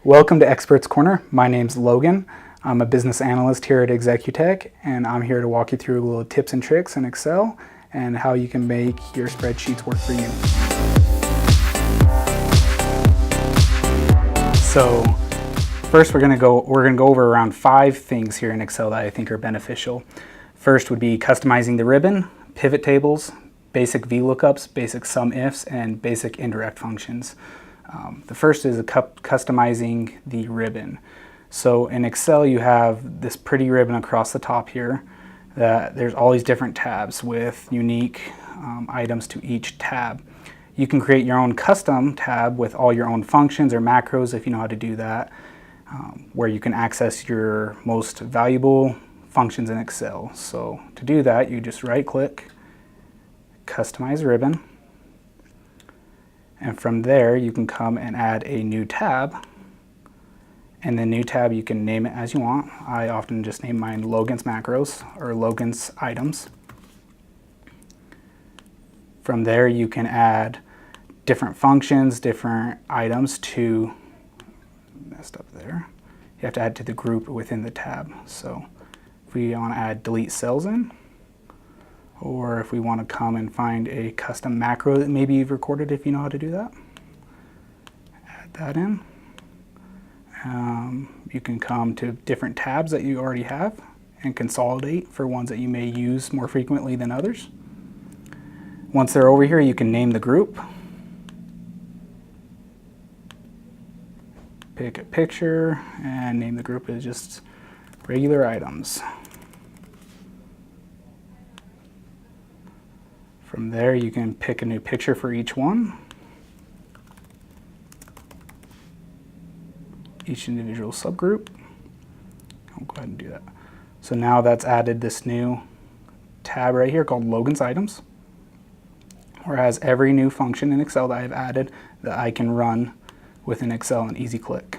Welcome to Experts Corner. My name's Logan. I'm a business analyst here at Executech, and I'm here to walk you through a little tips and tricks in Excel and how you can make your spreadsheets work for you. So first we're going to go over around 5 things here in Excel that I think are beneficial. First would be customizing the ribbon, pivot tables, basic VLOOKUPs, basic SUMIFs, and basic indirect functions. The first is customizing the ribbon. So in Excel you have this pretty ribbon across the top here. There's all these different tabs with unique items to each tab. You can create your own custom tab with all your own functions or macros if you know how to do that, where you can access your most valuable functions in Excel. So to do that, you just right click, customize ribbon, and from there you can come and add a new tab, and the new tab you can name it as you want. I often just name mine Logans Macros or Logans Items. From there you can add different functions, different items to, messed up there, you have to add to the group within the tab. So if we want to add delete cells in, or if we want to come and find a custom macro that maybe you've recorded if you know how to do that, add that in. You can come to different tabs that you already have and consolidate for ones that you may use more frequently than others. Once they're over here, you can name the group. Pick a picture and name the group as just regular items. From there, you can pick a new picture for each one, each individual subgroup. I'll go ahead and do that. So now that's added this new tab right here called Logans Items, where it has every new function in Excel that I've added that I can run within Excel in easy click.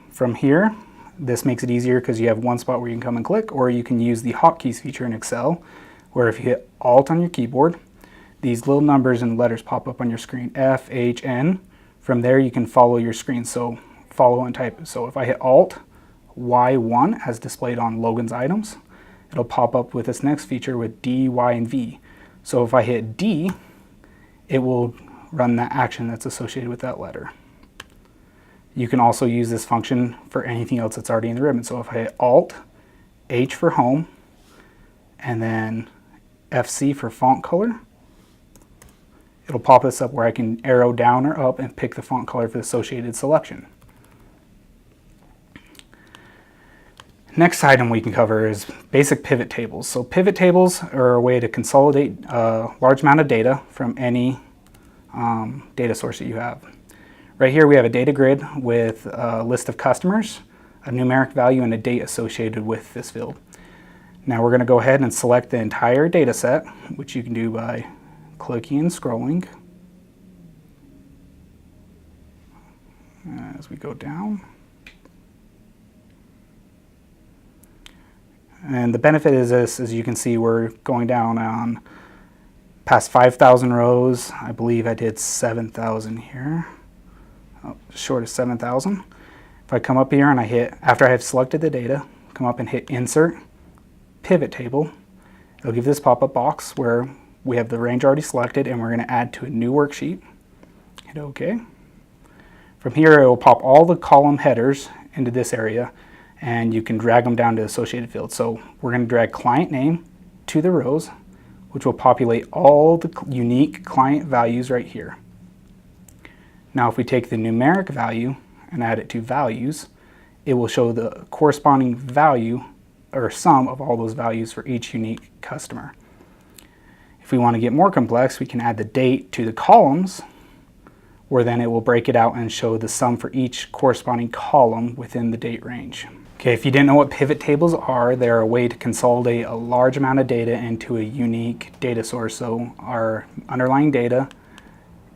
From here, this makes it easier because you have one spot where you can come and click, or you can use the hotkeys feature in Excel, where if you hit Alt on your keyboard, these little numbers and letters pop up on your screen, F, H, N. From there you can follow your screen, so follow and type. So if I hit Alt, Y1 as displayed on Logans Items, it'll pop up with this next feature with D, Y, and V. So if I hit D, it will run that action that's associated with that letter. You can also use this function for anything else that's already in the ribbon. So if I hit Alt, H for home, and then FC for font color, it'll pop this up where I can arrow down or up and pick the font color for the associated selection. Next item we can cover is basic pivot tables. So pivot tables are a way to consolidate a large amount of data from any data source that you have. Right here we have a data grid with a list of customers, a numeric value, and a date associated with this field. Now we're going to go ahead and select the entire data set, which you can do by clicking and scrolling as we go down. And the benefit is this, as you can see, we're going down on past 5,000 rows. I believe I did 7,000 here. Oh, short of 7,000. If I come up here and I hit, after I have selected the data, come up and hit Insert, Pivot Table, it'll give this pop-up box where we have the range already selected and we're going to add to a new worksheet. Hit OK. From here it will pop all the column headers into this area, and you can drag them down to associated fields. So we're going to drag client name to the rows, which will populate all the unique client values right here. Now if we take the numeric value and add it to values, it will show the corresponding value or sum of all those values for each unique customer. If we want to get more complex, we can add the date to the columns, where then it will break it out and show the sum for each corresponding column within the date range. Okay, if you didn't know what pivot tables are, they're a way to consolidate a large amount of data into a unique data source. So our underlying data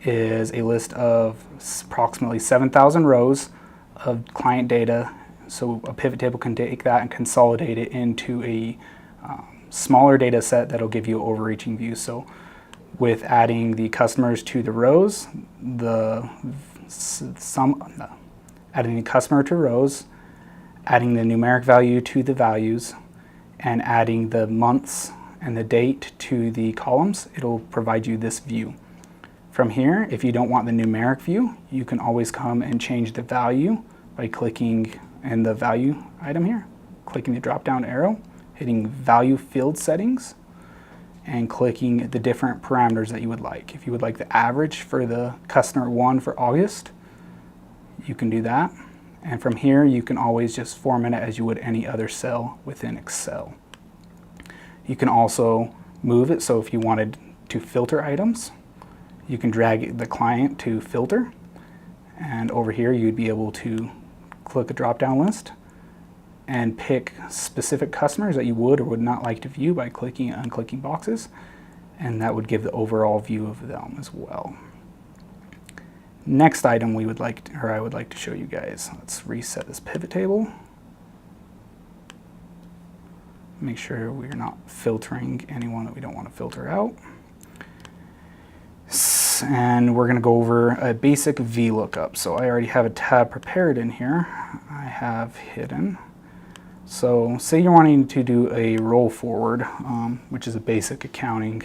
is a list of approximately 7,000 rows of client data. So a pivot table can take that and consolidate it into a smaller data set that'll give you an overreaching view. So with adding the customers to the rows, the adding the customer to rows, adding the numeric value to the values, and adding the months and the date to the columns, it'll provide you this view. From here, if you don't want the numeric view, you can always come and change the value by clicking in the value item here, clicking the drop-down arrow, hitting value field settings, and clicking the different parameters that you would like. If you would like the average for the customer 1 for August, you can do that. And from here, you can always just format it as you would any other cell within Excel. You can also move it, so if you wanted to filter items, you can drag the client to filter, and over here you'd be able to click a drop-down list and pick specific customers that you would or would not like to view by clicking and unclicking boxes, and that would give the overall view of them as well. Next item I would like to show you guys. Let's reset this pivot table. Make sure we're not filtering anyone that we don't want to filter out. And we're going to go over a basic VLOOKUP. So I already have a tab prepared in here. I have hidden. So say you're wanting to do a roll forward, which is a basic accounting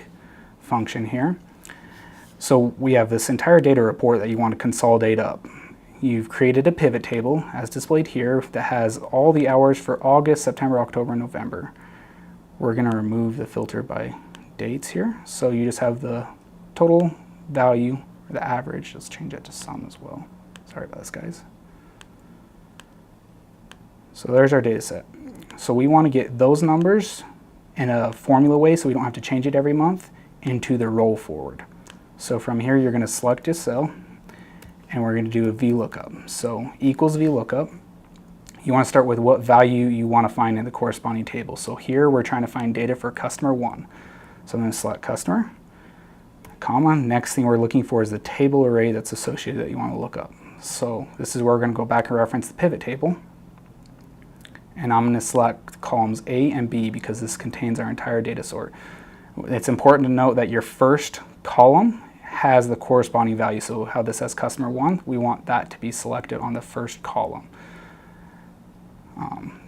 function here. So we have this entire data report that you want to consolidate up. You've created a pivot table, as displayed here, that has all the hours for August, September, October, and November. We're going to remove the filter by dates here. So you just have the total value, or the average. Let's change that to sum as well. Sorry about this, guys. So there's our data set. So we want to get those numbers in a formula way so we don't have to change it every month into the roll forward. So from here, you're going to select a cell, and we're going to do a VLOOKUP. So equals VLOOKUP. You want to start with what value you want to find in the corresponding table. So here, we're trying to find data for customer 1. So I'm going to select customer, comma. Next thing we're looking for is the table array that's associated that you want to look up. So this is where we're going to go back and reference the pivot table. And I'm going to select columns A and B because this contains our entire data sort. It's important to note that your first column has the corresponding value. So how this says customer 1, we want that to be selected on the first column.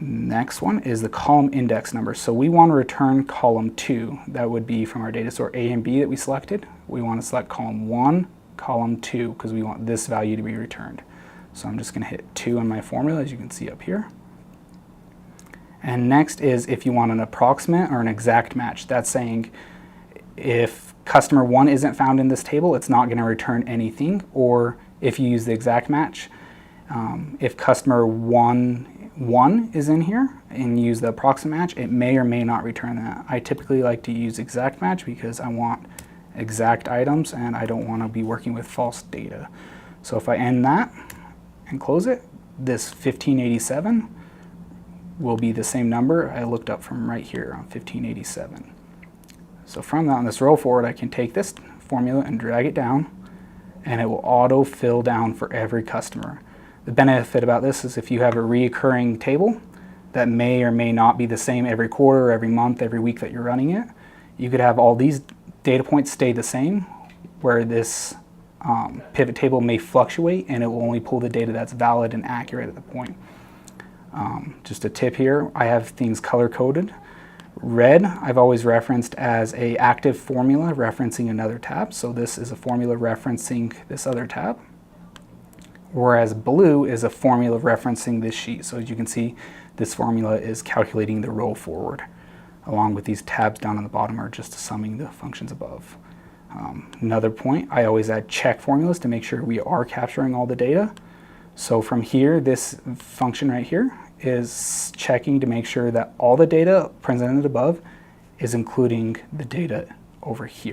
Next one is the column index number. So we want to return column 2. That would be from our data sort A and B that we selected. We want to select column 1, column 2, because we want this value to be returned. So I'm just going to hit 2 in my formula, as you can see up here. And next is if you want an approximate or an exact match. That's saying if customer 1 isn't found in this table, it's not going to return anything. Or if you use the exact match, if customer 1 is in here and use the approximate match, it may or may not return that. I typically like to use exact match because I want exact items and I don't want to be working with false data. So if I end that and close it, this 1587 will be the same number I looked up from right here on 1587. So from that, on this roll forward, I can take this formula and drag it down, and it will auto fill down for every customer. The benefit about this is if you have a recurring table that may or may not be the same every quarter, every month, every week that you're running it, you could have all these data points stay the same, where this pivot table may fluctuate and it will only pull the data that's valid and accurate at the point. Just a tip here, I have things color-coded. Red, I've always referenced as an active formula referencing another tab. So this is a formula referencing this other tab. Whereas blue is a formula referencing this sheet. So as you can see, this formula is calculating the roll forward, along with these tabs down on the bottom are just summing the functions above. Another point, I always add check formulas to make sure we are capturing all the data. So from here, this function right here is checking to make sure that all the data presented above is including the data over here.